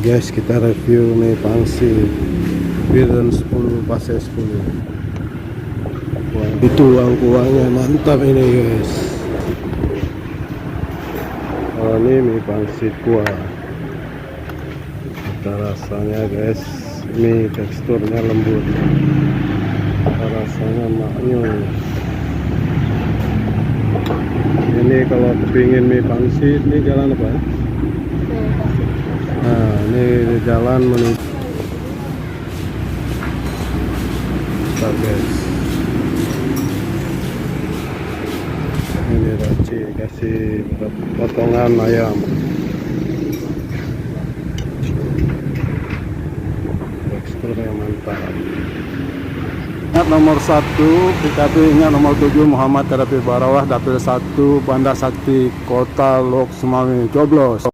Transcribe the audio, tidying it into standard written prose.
guys, kita review nih pangsit Biren 10 pasir 10. Wah, itu uang-uangnya mantap ini guys. Oh, ini mie pangsit kuah. Kita rasanya guys, ini teksturnya lembut, rasanya maknyus. Ini kalau kepingin mie pangsit, ini jalan apa? Nah, ini jalan menuju guys. Ini Raci kasih potongan ayam. Teksturnya mantap. Ingat nomor 1, PKP ingat nomor 7 Muhammad Terapi Barawah, Dapil 1, Banda Sakti, Kota Lok Sumawi, coblos.